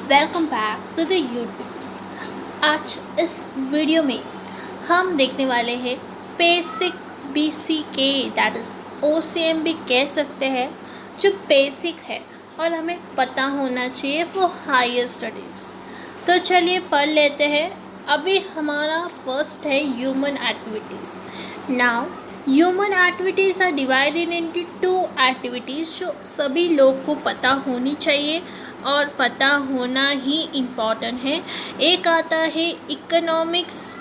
Welcome back to the YouTube. आज इस video में हम देखने वाले हैं basic BCK, that is OCM भी कह सकते हैं, जो बेसिक है और हमें पता होना चाहिए वो हायर स्टडीज़। तो चलिए पढ़ लेते हैं। अभी हमारा फर्स्ट है human activities. Now human activities are divided into 2 activities जो सभी लोग को पता होनी चाहिए और पता होना ही इम्पॉर्टेंट है। एक आता है इकोनॉमिक्स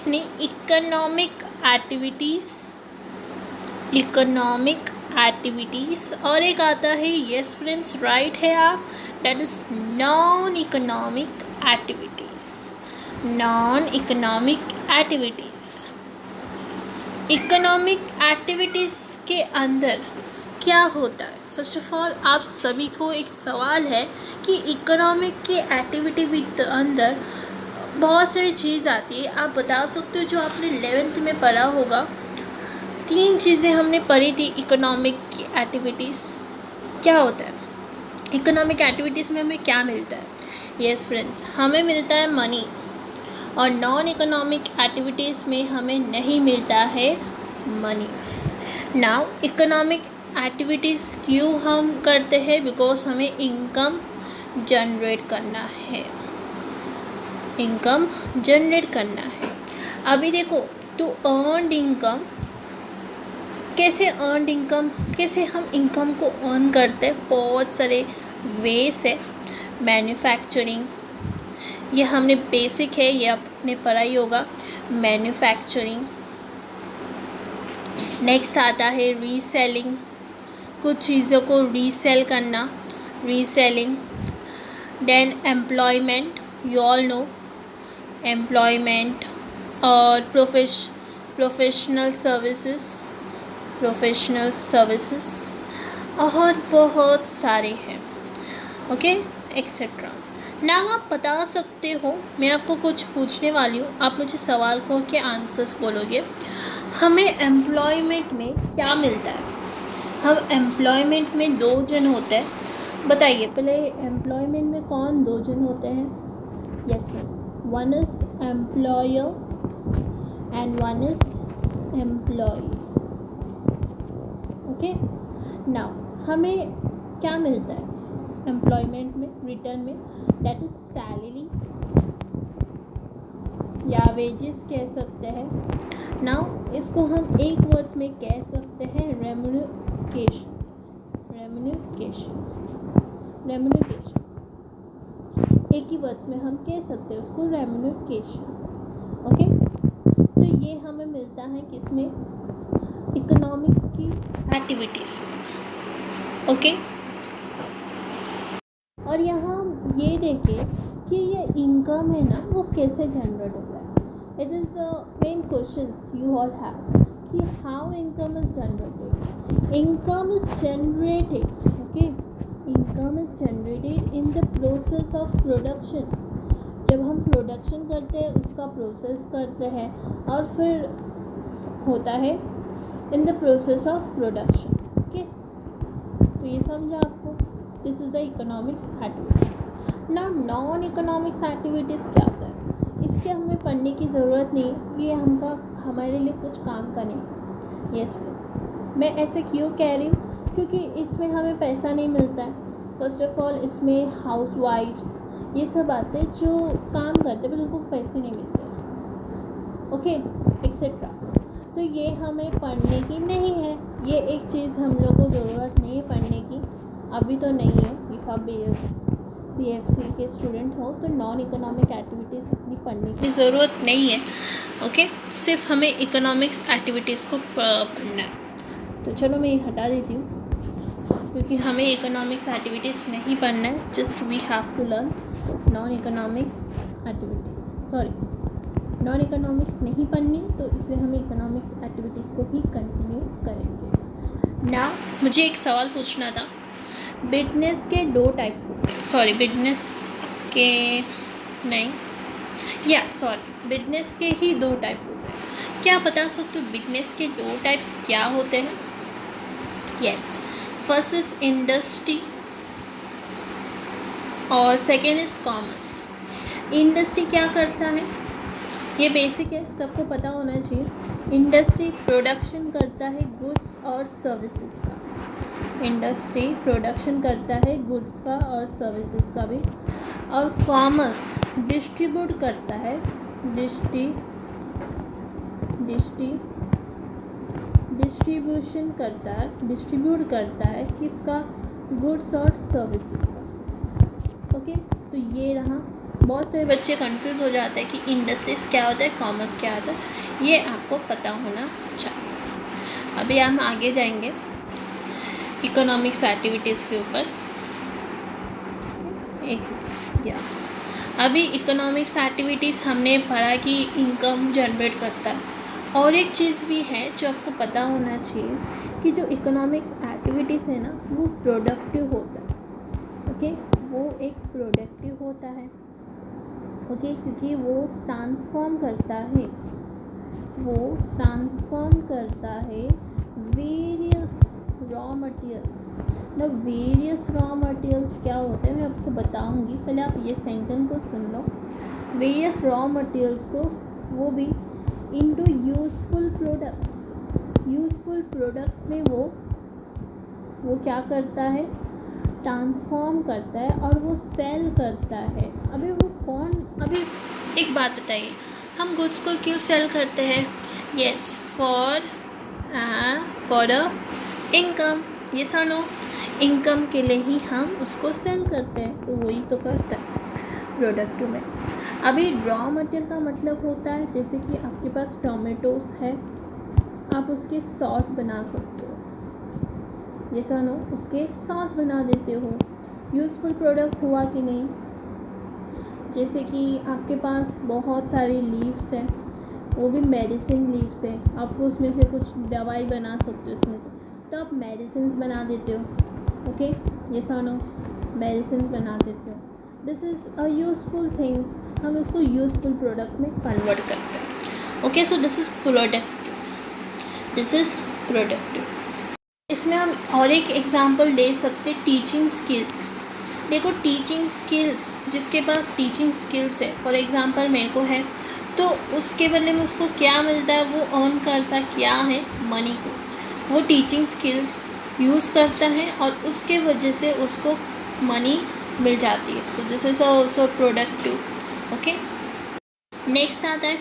नहीं, इकोनॉमिक एक्टिविटीज़ और एक आता है, यस फ्रेंड्स राइट है आप, that is non economic activities. Economic activities के अंदर क्या होता है? फर्स्ट ऑफ ऑल आप सभी को एक सवाल है कि इकोनॉमिक के एक्टिविटी के अंदर बहुत सारी चीज़ आती है। आप बता सकते हो जो आपने 11th में पढ़ा होगा। 3 चीज़ें हमने पढ़ी थी इकोनॉमिक की एक्टिविटीज़। क्या होता है इकोनॉमिक एक्टिविटीज़ में? हमें क्या मिलता है? यस फ्रेंड्स, हमें मिलता है मनी, और नॉन इकोनॉमिक एक्टिविटीज़ में हमें नहीं मिलता है मनी। नाउ इकोनॉमिक एक्टिविटीज़ क्यों हम करते हैं? बिकॉज हमें इनकम जनरेट करना है। अभी देखो, टू अर्न इनकम, कैसे हम इनकम को अर्न करते हैं? बहुत सारे वेज है। मैन्युफैक्चरिंग, ये हमने बेसिक है, ये आपने पढ़ा ही होगा, मैन्युफैक्चरिंग। नेक्स्ट आता है रीसेलिंग, कुछ चीज़ों को रीसेल करना, reselling. Then employment, you all know employment, और प्रोफेशनल सर्विसेज और बहुत सारे हैं, ओके एक्सेट्रा। ना आप बता सकते हो, मैं आपको कुछ पूछने वाली हूँ, आप मुझे सवाल को के आंसर्स बोलोगे। हमें एम्प्लॉयमेंट में क्या मिलता है? हम एम्प्लॉयमेंट में 2 जन होते हैं। बताइए पहले, एम्प्लॉयमेंट में कौन 2 जन होते हैं? Yes friends, one is employer and one is employee. Okay, now हमें क्या मिलता है एम्प्लॉयमेंट में रिटर्न में? दैट इज सैलरी या वेजेस कह सकते हैं। नाउ इसको हम एक वर्ड्स में कह सकते हैं रेम्यूनरेशन। एक ही वर्ड्स में हम कह सकते हैं उसको रेम्यूनरेशन। ओके, तो ये हमें मिलता है किसमें? इकोनॉमिक्स की एक्टिविटीज़ में। ओके, और यहाँ ये देखें कि ये इनकम है ना, वो कैसे जनरेट होता है। It is the main questions you all have कि how income is generated. Income is generated in the process of production. जब हम प्रोडक्शन करते हैं, उसका प्रोसेस करते हैं, और फिर होता है इन the process of production. Okay, तो ये समझा आपको? This is the economics activities. ना नॉन इकोनॉमिक्स एक्टिविटीज़ क्या होता है? इसके हमें पढ़ने की ज़रूरत नहीं, ये हमारे लिए कुछ काम का नहीं। यस फ्रेंड्स, मैं ऐसे क्यों कह रही हूँ? क्योंकि इसमें हमें पैसा नहीं मिलता है। फर्स्ट ऑफ ऑल इसमें हाउस वाइफ्स, ये सब आते हैं जो काम करते हैं पर उनको पैसे नहीं मिलते। Okay etcetera. तो ये हमें पढ़ने की नहीं है, ये एक चीज़ हम लोग को ज़रूरत नहीं है पढ़ने की, अभी तो नहीं है। इफ़ आप CFC के स्टूडेंट हो तो नॉन इकोनॉमिक एक्टिविटीज़ अपनी पढ़ने की ज़रूरत नहीं है। ओके, सिर्फ हमें इकोनॉमिक्स एक्टिविटीज़ को पढ़ना है। तो चलो मैं ये हटा देती हूँ, क्योंकि हमें इकोनॉमिक्स एक्टिविटीज़ नहीं पढ़ना है। Just we have to learn non economics नहीं पढ़नी, तो इसलिए हमें इकोनॉमिक्स एक्टिविटीज़ को ही कंटिन्यू करेंगे। ना मुझे एक सवाल पूछना था, बिजनेस के 2 टाइप्स होते हैं। बिजनेस के ही 2 टाइप्स होते हैं। क्या बता सकते हो बिजनेस के 2 टाइप्स क्या होते हैं? यस, फर्स्ट इज इंडस्ट्री और सेकेंड इज कॉमर्स। इंडस्ट्री क्या करता है, ये बेसिक है, सबको पता होना चाहिए। इंडस्ट्री प्रोडक्शन करता है गुड्स और सर्विसेज का। इंडस्ट्री प्रोडक्शन करता है गुड्स का और सर्विसेज का भी। और कॉमर्स डिस्ट्रीब्यूट करता है, डिस्ट्रीब्यूट करता है किसका, गुड्स और सर्विसेज का। ओके, तो ये रहा। बहुत सारे बच्चे कंफ्यूज हो जाते हैं कि इंडस्ट्रीज क्या होता है, कॉमर्स क्या होता है, ये आपको पता होना चाहिए। अभी हम आगे जाएंगे इकोनॉमिक्स एक्टिविटीज़ के ऊपर। अभी इकोनॉमिक्स एक्टिविटीज़ हमने पढ़ा कि इनकम जनरेट करता है। और एक चीज़ भी है जो आपको पता होना चाहिए कि जो इकोनॉमिक्स एक्टिविटीज़ है ना, वो प्रोडक्टिव होता है। ओके, वो एक प्रोडक्टिव होता है। ओके, क्योंकि वो ट्रांसफॉर्म करता है वेरियस रॉ मटेरियल्स। ना वेरियस रॉ मटेरियल्स क्या होते हैं मैं आपको बताऊंगी, पहले आप ये सेंटेंस को सुन लो। वेरियस रॉ मटेरियल्स को वो भी इनटू यूज़फुल प्रोडक्ट्स में वो क्या करता है, ट्रांसफॉर्म करता है और वो सेल करता है। अभी एक बात बताइए, हम गुड्स को क्यों सेल करते हैं? Yes, for a income. ये सुनो, इनकम के लिए ही हम उसको सेल करते हैं, तो वही तो करता है प्रोडक्ट में। अभी रॉ मटेरियल का मतलब होता है, जैसे कि आपके पास टोमेटोस है, आप उसके सॉस बना सकते हो, ये सुनो, उसके सॉस बना देते हो। यूज़फुल प्रोडक्ट हुआ कि नहीं? जैसे कि आपके पास बहुत सारे लीव्स हैं, वो भी मेडिसिन लीव्स है, आपको उसमें से कुछ दवाई बना सकते हो उसमें से, तो आप मेडिसिन बना देते हो। ओके, ये सुनो, मेडिसिन बना देते हो। This is a useful things, हम उसको यूज़फुल प्रोडक्ट्स में कन्वर्ट करते हैं। Okay, so this is productive. इसमें हम और एक एग्जांपल ले सकते, टीचिंग स्किल्स। देखो, टीचिंग स्किल्स, जिसके पास टीचिंग स्किल्स है, फॉर एग्जांपल मेरे को है, तो उसके बदले में उसको क्या मिलता है, वो अर्न करता क्या है, मनी को। वो टीचिंग स्किल्स यूज़ करता है और उसके वजह से उसको मनी मिल जाती है। So this is also productive. Okay, next आता है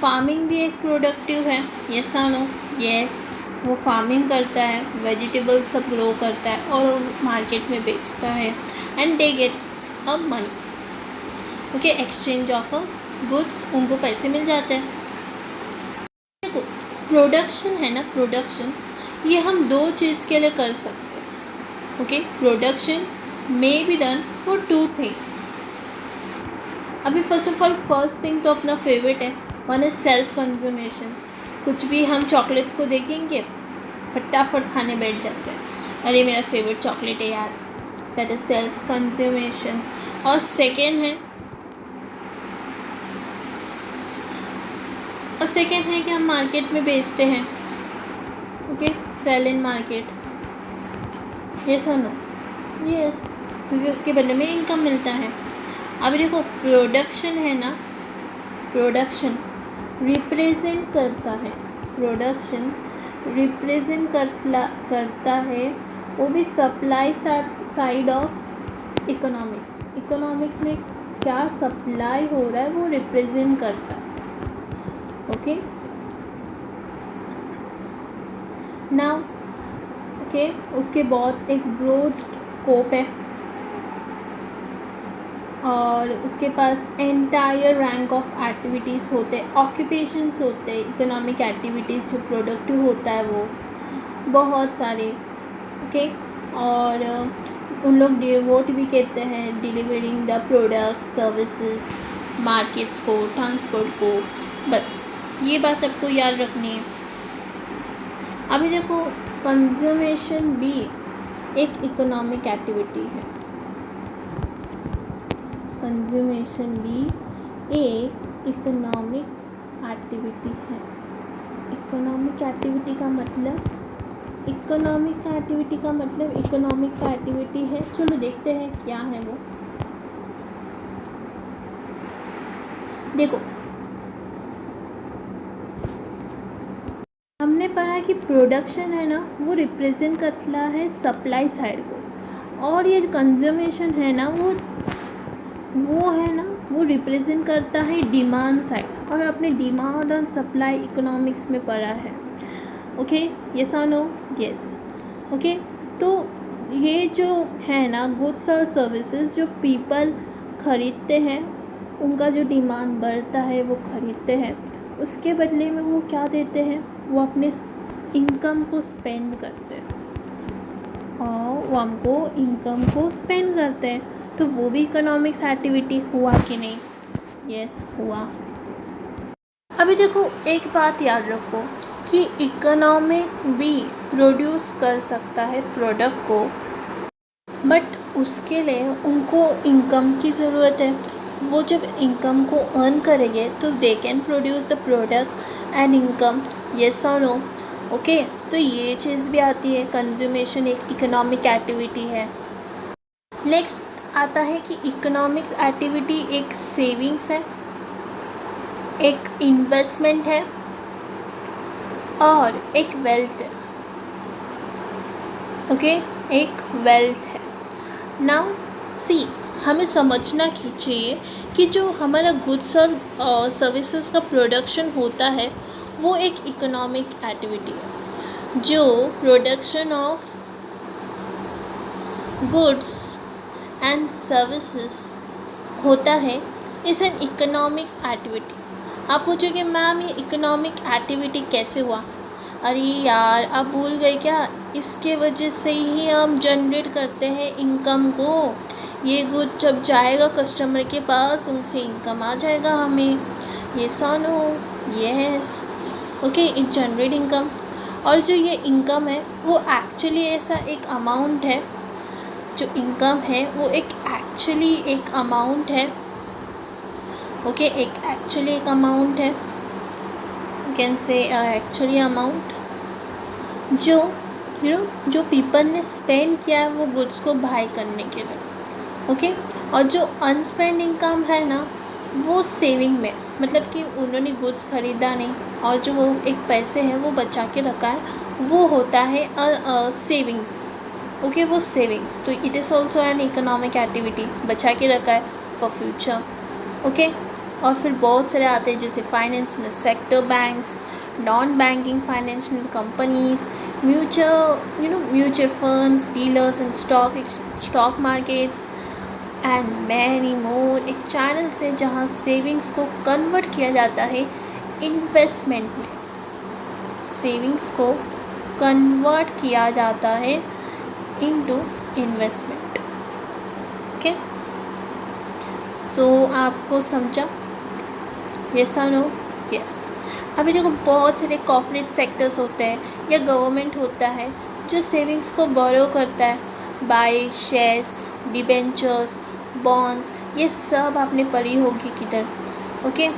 फार्मिंग भी एक प्रोडक्टिव है। यस और नो? यस, वो फार्मिंग करता है, वेजिटेबल्स सब ग्रो करता है और मार्केट में बेचता है, and they gets a money. Okay, exchange of a goods, उनको पैसे मिल जाते हैं। देखो, प्रोडक्शन है ना, प्रोडक्शन ये हम दो चीज़ के लिए कर सकते हैं। Okay, production may be done for two things. अभी फर्स्ट थिंग तो अपना फेवरेट है, वन इज सेल्फ कंज्यूमेशन। कुछ भी हम चॉकलेट्स को देखेंगे, फटाफट खाने बैठ जाते हैं, अरे मेरा फेवरेट चॉकलेट है यार, दैट इज सेल्फ कंज्यूमेशन। और सेकेंड है कि हम मार्केट में बेचते हैं। Okay, sale in market. Yes और नो? यस, क्योंकि उसके बदले में इनकम मिलता है। अब देखो, प्रोडक्शन है ना, प्रोडक्शन रिप्रेजेंट करता है, वो भी सप्लाई साइड ऑफ इकोनॉमिक्स में क्या सप्लाई हो रहा है वो रिप्रेजेंट करता है। ओके, नाउ ओके, उसके बाद एक ब्रॉड स्कोप है और उसके पास एंटायर रैंक ऑफ एक्टिविटीज़ होते हैं, ऑक्यूपेशंस होते हैं, इकोनॉमिक एक्टिविटीज़ जो प्रोडक्टिव होता है वो बहुत सारे। ओके, और उन लोग डिवोट भी कहते हैं delivering the products, services, markets को, ट्रांसपोर्ट को। बस ये बात आपको याद रखनी है। अभी देखो, कंज्यूमेशन भी एक इकोनॉमिक एक्टिविटी है। कंज्यूमेशन भी एक इकोनॉमिक एक्टिविटी है। इकोनॉमिक एक्टिविटी का मतलब इकोनॉमिक एक्टिविटी का मतलब इकोनॉमिक का एक्टिविटी है, चलो देखते हैं क्या है वो। देखो हमने पढ़ा कि प्रोडक्शन है ना वो रिप्रेजेंट करता है सप्लाई साइड को, और ये कंज्यूमेशन है ना वो है ना वो रिप्रेजेंट करता है डिमांड साइड। और अपने डिमांड और सप्लाई इकोनॉमिक्स में पढ़ा है। ओके, यस और नो? यस। ओके, तो ये जो है ना गुड्स और सर्विसेज जो पीपल खरीदते हैं, उनका जो डिमांड बढ़ता है वो खरीदते हैं, उसके बदले में वो क्या देते हैं, वो अपने इनकम को स्पेंड करते हैं, और वो हमको इनकम को स्पेंड करते हैं। तो वो भी इकोनॉमिक्स एक्टिविटी हुआ कि नहीं? यस, हुआ। अभी देखो एक बात याद रखो कि इकोनॉमिक भी प्रोड्यूस कर सकता है प्रोडक्ट को, बट उसके लिए उनको इनकम की ज़रूरत है। वो जब इनकम को अर्न करेंगे तो they can produce the product and income. Yes और नो? ओके, तो ये चीज़ भी आती है, कंज्यूमेशन एक इकोनॉमिक एक्टिविटी है। नेक्स्ट आता है कि इकोनॉमिक्स एक्टिविटी एक सेविंग्स है, एक इन्वेस्टमेंट है और एक वेल्थ है। ओके, एक वेल्थ है। नाउ सी, हमें समझना चाहिए कि जो हमारा गुड्स और सर्विसेज का प्रोडक्शन होता है वो एक इकोनॉमिक एक्टिविटी है। जो production of goods and services होता है इज एन इकोनॉमिक्स एक्टिविटी। आप पूछोगे मैम ये इकोनॉमिक एक्टिविटी कैसे हुआ? अरे यार, आप भूल गए क्या? इसके वजह से ही हम जनरेट करते हैं इनकम को। ये गुड्स जब जाएगा कस्टमर के पास, उनसे इनकम आ जाएगा हमें। ये सुनो, yes, okay, it generate income. और जो ये इनकम है वो एक्चुअली ऐसा एक अमाउंट है, जो इनकम है वो एक एक्चुअली एक अमाउंट है। ओके, एक एक्चुअली एक अमाउंट है, you can say actually amount जो जो पीपल ने स्पेंड किया है वो गुड्स को बाय करने के लिए। ओके, और जो अनस्पेंड इनकम है ना वो सेविंग में, मतलब कि उन्होंने गुड्स ख़रीदा नहीं और जो वो एक पैसे हैं वो बचा के रखा है, वो होता है सेविंग्स। ओके, वो सेविंग्स, तो it is also an economic activity, बचा के रखा है फॉर फ्यूचर। ओके, और फिर बहुत सारे आते हैं जैसे financial sector, banks, non banking financial companies, mutual funds, dealers in stock markets and many more. एक चैनल से जहाँ सेविंग्स को कन्वर्ट किया जाता है इन्वेस्टमेंट में, सेविंग्स को कन्वर्ट किया जाता है इनटू इन्वेस्टमेंट। ओके, सो आपको समझा? यस और नो? यस। अभी देखो बहुत सारे कॉर्पोरेट सेक्टर्स होते हैं या गवर्नमेंट होता है जो सेविंग्स को बोरो करता है, बाय शेयर्स, डिबेंचर्स, बॉन्ड्स, ये सब आपने पढ़ी होगी किधर। ओके,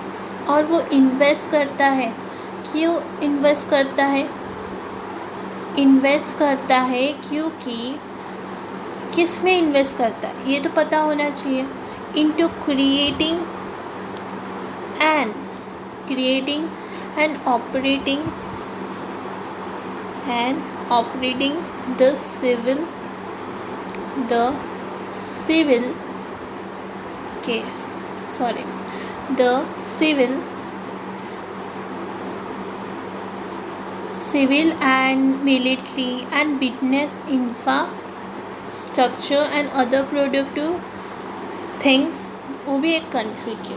और वो इन्वेस्ट करता है। क्यों इन्वेस्ट करता है? इन्वेस्ट करता है क्योंकि किस में इन्वेस्ट करता है ये तो पता होना चाहिए। Into creating and operating the civil and military and business infrastructure and other productive things, वो भी एक कंट्री के,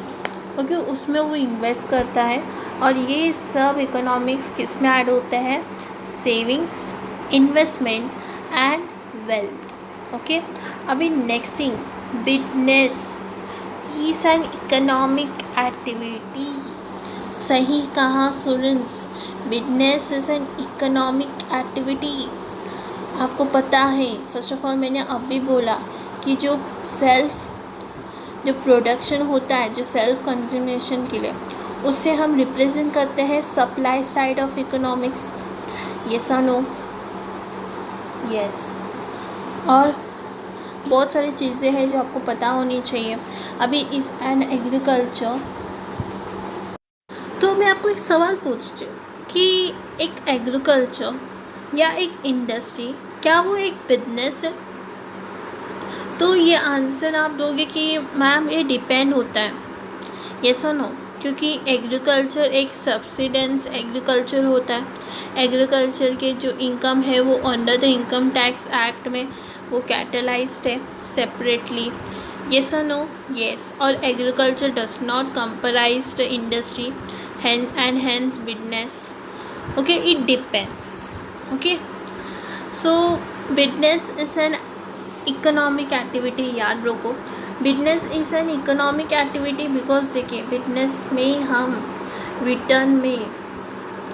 ओके, उसमें वो इन्वेस्ट करता है। और ये सब इकोनॉमिक्स किस में ऐड होते हैं? Savings, investment and wealth. Okay, अभी next thing, business is an economic activity. सही कहा students, business is an economic activity. आपको पता है, फर्स्ट ऑफ ऑल मैंने अभी बोला कि जो प्रोडक्शन होता है, जो सेल्फ कंज्यूमेशन के लिए, उससे हम रिप्रेजेंट करते हैं supply side of economics. Yes और नो? यस। और बहुत सारी चीज़ें हैं जो आपको पता होनी चाहिए। अभी इस एन एग्रीकल्चर, तो मैं आपको एक सवाल पूछती हूँ कि एक एग्रीकल्चर या एक इंडस्ट्री, क्या वो एक बिजनेस है? तो ये आंसर आप दोगे कि मैम ये डिपेंड होता है, यस और नो। क्योंकि एग्रीकल्चर एक सब्सिडेंस एग्रीकल्चर होता है। एग्रीकल्चर के जो इनकम है वो under the income tax act में वो कैटलाइज्ड है सेपरेटली, यस और नो। यस। और agriculture does not comprise the industry and hence business. Okay, it depends. Okay, so business is an economic activity, याद रखो। Business is an economic activity because देखिए business में हम रिटर्न में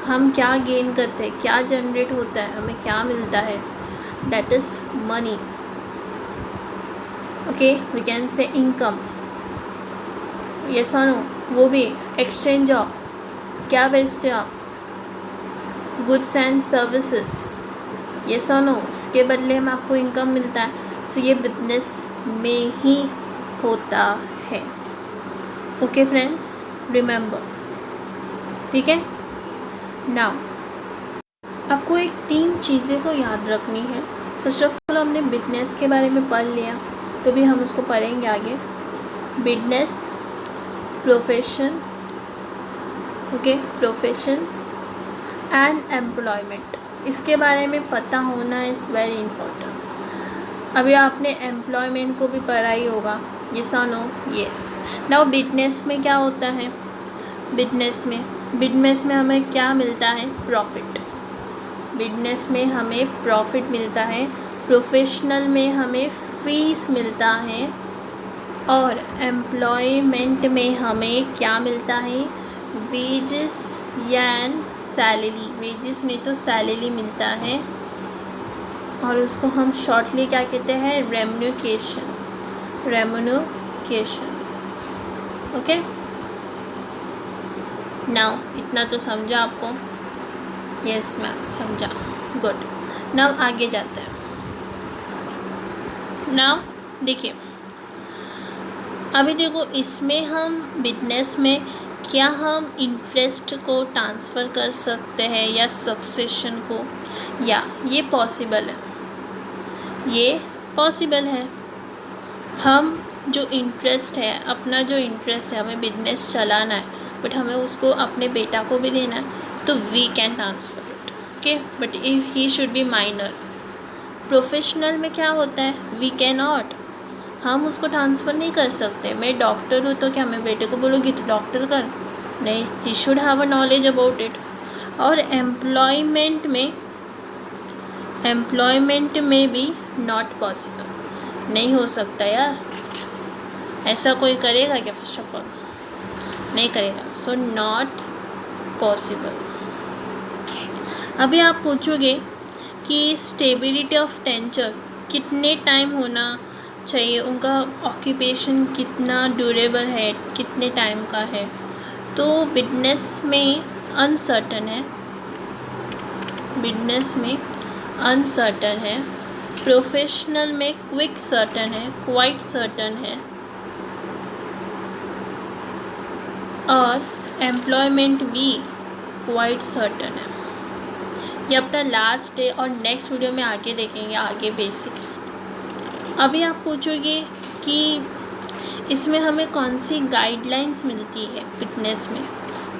हम क्या गेन करते हैं, क्या जनरेट होता है, हमें क्या मिलता है, that is money. Okay, we can say income, yes और नो। वो भी एक्सचेंज ऑफ, क्या बेचते हो आप, गुड्स एंड सर्विसेज, यस और नो। उसके बदले में आपको इनकम मिलता है। सो ये बिजनेस में ही होता है। ओके फ्रेंड्स, रिमेंबर, ठीक है। नाउ आपको एक 3 चीज़ें तो याद रखनी है। फर्स्ट ऑफ ऑल हमने बिजनेस के बारे में पढ़ लिया, तो भी हम उसको पढ़ेंगे आगे। Business, profession, okay, professions and employment, इसके बारे में पता होना इज़ वेरी इम्पोर्टेंट। अभी आपने एम्प्लॉयमेंट को भी पढ़ा ही होगा, यस और नो। यस। नाउ बिजनेस में क्या होता है, बिजनेस में हमें क्या मिलता है, प्रॉफिट। बिजनेस में हमें प्रॉफिट मिलता है। प्रोफेशनल में हमें फीस मिलता है। और एम्प्लॉयमेंट में हमें क्या मिलता है, वेजेस या सैलरी। वेजेस नहीं तो सैलरी मिलता है, और उसको हम शॉर्टली क्या कहते हैं, रेम्युनरेशन। ओके, नाउ इतना तो समझा आपको, यस मैम समझा, गुड। नाउ आगे जाते हैं। नाउ देखिए, अभी देखो इसमें हम बिजनेस में क्या हम इंटरेस्ट को ट्रांसफ़र कर सकते हैं या सक्सेशन को, या ये पॉसिबल है, ये पॉसिबल है। हम जो इंटरेस्ट है, अपना जो इंटरेस्ट है, हमें बिजनेस चलाना है, बट हमें उसको अपने बेटा को भी देना है, तो we can transfer it, okay, but if he should be minor. Professional में क्या होता है, वी कैन नॉट, हम उसको ट्रांसफ़र नहीं कर सकते। मैं डॉक्टर हूँ तो क्या मैं बेटे को बोलूँगी तो डॉक्टर कर, नहीं, he should have a knowledge about it. और एम्प्लॉयमेंट में भी नॉट पॉसिबल, नहीं हो सकता यार। ऐसा कोई करेगा क्या, फर्स्ट ऑफ ऑल नहीं करेगा, सो नॉट पॉसिबल। अभी आप पूछोगे कि स्टेबिलिटी ऑफ टेंचर कितने टाइम होना चाहिए, उनका ऑक्यूपेशन कितना ड्यूरेबल है, कितने टाइम का है। तो बिजनेस में अनसर्टन है, प्रोफेशनल में क्विक सर्टन है, क्वाइट सर्टन है, और एम्प्लॉयमेंट भी क्वाइट सर्टन है। ये अपना लास्ट है, और नेक्स्ट वीडियो में आगे देखेंगे, आगे बेसिक्स। अभी आप पूछोगे कि इसमें हमें कौन सी गाइडलाइंस मिलती है बिजनेस में।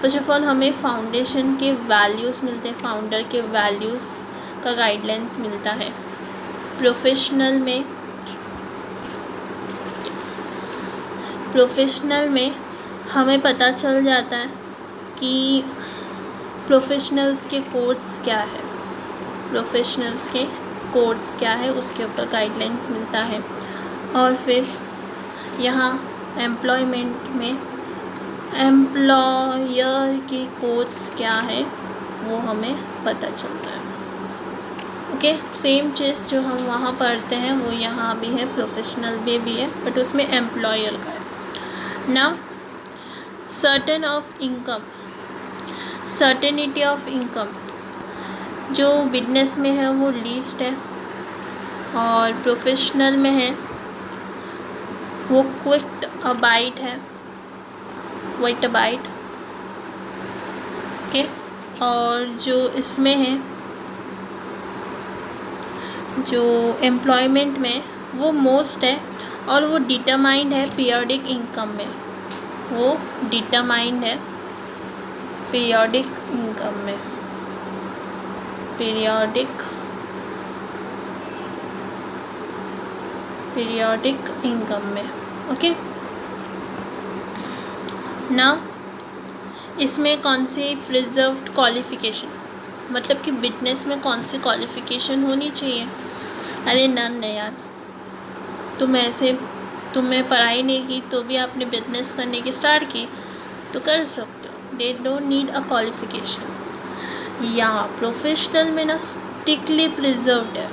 फर्स्ट ऑफ ऑल हमें फाउंडेशन के वैल्यूज़ मिलते हैं, फाउंडर के वैल्यूज़ का गाइडलाइंस मिलता है। प्रोफेशनल में हमें पता चल जाता है कि प्रोफेशनल्स के कोड्स क्या है, उसके ऊपर गाइडलाइंस मिलता है। और फिर यहाँ एम्प्लॉयमेंट में एम्प्लॉयर के कोड्स क्या है वो हमें पता चलता है। ओके, सेम चीज़ जो हम वहाँ पढ़ते हैं वो यहाँ भी है, प्रोफेशनल में भी है, बट उसमें एम्प्लॉयर का है। नाउ सर्टेनिटी ऑफ इनकम जो बिजनेस में है वो लीस्ट है, और प्रोफेशनल में है वो क्विक अबाइट है, वेट अबाइट। ओके, और जो इसमें है जो एम्प्लॉयमेंट में वो मोस्ट है और वो डिटरमाइंड है पीरियडिक इनकम में, वो डिटरमाइंड है पीरियडिक इनकम में, पीरियडिक इनकम में। ओके, नाउ इसमें कौन सी प्रिजर्व्ड क्वालिफ़िकेशन, मतलब कि बिजनेस में कौन सी क्वालिफ़िकेशन होनी चाहिए? अरे नन है यार, तुमने पढ़ाई नहीं की तो भी आपने बिजनेस करने की स्टार्ट की तो कर सकते हो। They don't need a qualification. या प्रोफेशनल में ना स्ट्रिक्टली प्रिजर्व्ड है।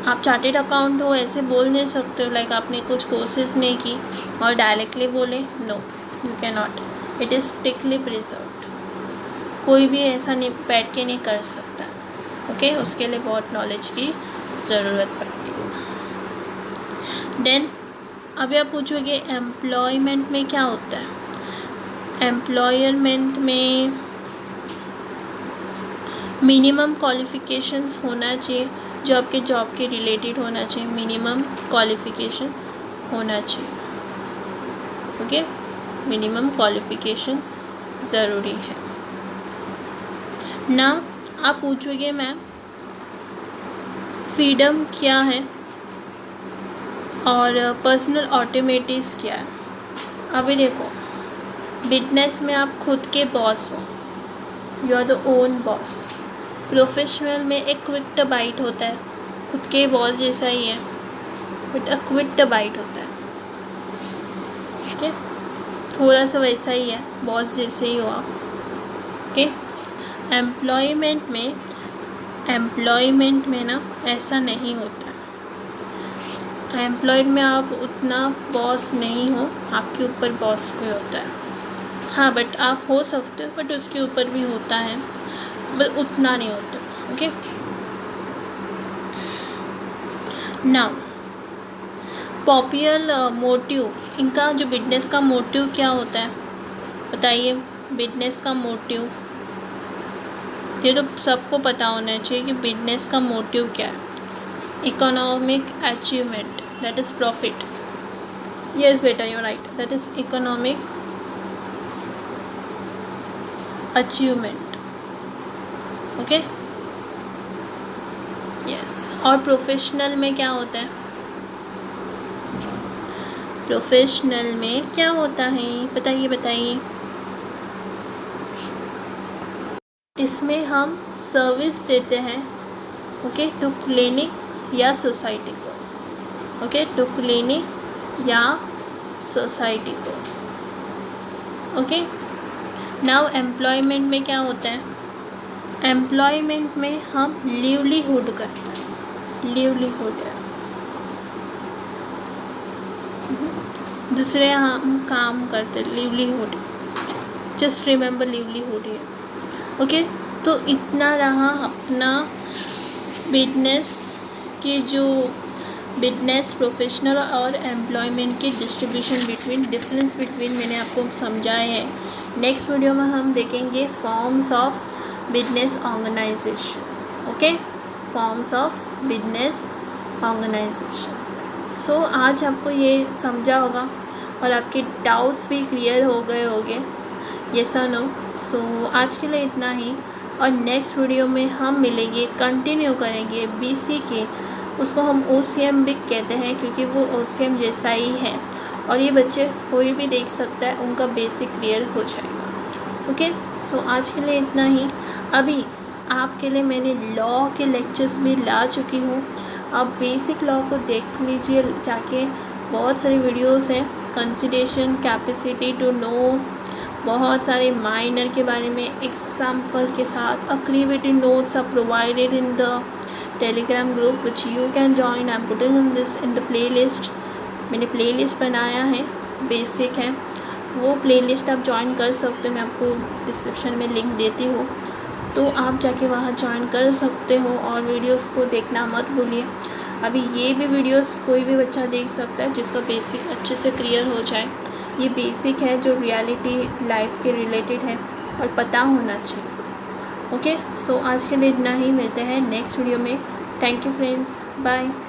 आप चार्टेड अकाउंट हो ऐसे बोल नहीं सकते हो लाइक आपने कुछ कोर्सेज नहीं की और डायरेक्टली बोले, no you can not, it is strictly preserved. कोई भी ऐसा नहीं बैठ के नहीं कर सकता। ओके, उसके लिए बहुत नॉलेज की ज़रूरत पड़ती है। देन अभी आप पूछोगे एम्प्लॉयमेंट में क्या होता है? एम्प्लॉयमेंट में मिनिमम क्वालिफ़िकेशंस होना चाहिए जो आपके जॉब के रिलेटेड होना चाहिए, मिनिमम क्वालिफ़िकेशन होना चाहिए। ओके, मिनिमम क्वालिफ़िकेशन ज़रूरी है ना। आप पूछोगे मैम फ्रीडम क्या है और पर्सनल ऑटोमेटिक्स क्या है? अभी देखो, बिजनेस में आप खुद के बॉस हो, you are the own boss. Professional में एक क्विक बाइट होता है, खुद के बॉस जैसा ही है बट अ क्विक बाइट होता है। ठीक है, थोड़ा सा वैसा ही है, बॉस जैसे ही हो आप। ओके, एम्प्लॉयमेंट में ना ऐसा नहीं होता है। एम्प्लॉयड में आप उतना बॉस नहीं हो, आपके ऊपर बॉस कोई होता है। हाँ, बट आप हो सकते हो, बट उसके ऊपर भी होता है, बट उतना नहीं होता। ओके, नाउ पॉपुलर मोटिव, इनका जो बिजनेस का मोटिव क्या होता है बताइए? बिजनेस का मोटिव ये तो सबको पता होना चाहिए कि बिजनेस का मोटिव क्या है। Economic achievement, that is profit. Yes बेटा, you right, that is economic achievement. Okay, yes. और प्रोफेशनल में क्या होता है? प्रोफेशनल में क्या होता है बताइए? इसमें हम सर्विस देते हैं, ओके, टू क्लिनिक या सोसाइटी को। ओके, टू क्लिनिक या सोसाइटी को। ओके, नाउ एम्प्लॉयमेंट में क्या होता है? एम्प्लॉयमेंट में हम लिवलीहुड करते हैं, लिवलीहुड है, दूसरे हम काम करते हैं, लिवलीहुड। जस्ट रिमेंबर लिवलीहुड है। ओके, तो इतना रहा अपना बिजनेस के जो बिजनेस प्रोफेशनल और एम्प्लॉयमेंट के डिफरेंस बिटवीन मैंने आपको समझाए हैं। नेक्स्ट वीडियो में हम देखेंगे forms of business organisation. Okay, forms of business organisation. So आज आपको ये समझा होगा और आपके डाउट्स भी क्लियर हो गए होंगे, यस और नो। सो आज के लिए इतना ही, और नेक्स्ट वीडियो में हम मिलेंगे, कंटिन्यू करेंगे BC के, उसको हम OCM भी कहते हैं क्योंकि वो OCM जैसा ही है और ये बच्चे कोई भी देख सकता है, उनका बेसिक क्लियर हो जाएगा। ओके, सो आज के लिए इतना ही। अभी आपके लिए मैंने लॉ के लेक्चर्स भी ला चुकी हूँ, आप बेसिक लॉ को देख लीजिए जाके, बहुत सारी वीडियोस हैं, कंसिडरेशन, कैपेसिटी टू नो, बहुत सारे माइनर के बारे में एग्जाम्पल के साथ। अक्रीवेटिव notes are provided in the Telegram group which you can join. I am putting this in the playlist. मैंने प्लेलिस्ट बनाया है, बेसिक है, वो प्लेलिस्ट आप ज्वाइन कर सकते हो, मैं आपको डिस्क्रिप्शन में लिंक देती हूँ, तो आप जाके वहाँ ज्वाइन कर सकते हो और वीडियोस को देखना मत भूलिए। अभी ये भी वीडियोस कोई भी बच्चा देख सकता है जिसका बेसिक अच्छे से क्लियर हो जाए। ये बेसिक है जो रियलिटी लाइफ के रिलेटेड है और पता होना चाहिए। ओके, सो आज के लिए इतना ही, मिलते हैं नेक्स्ट वीडियो में। Thank you friends, bye.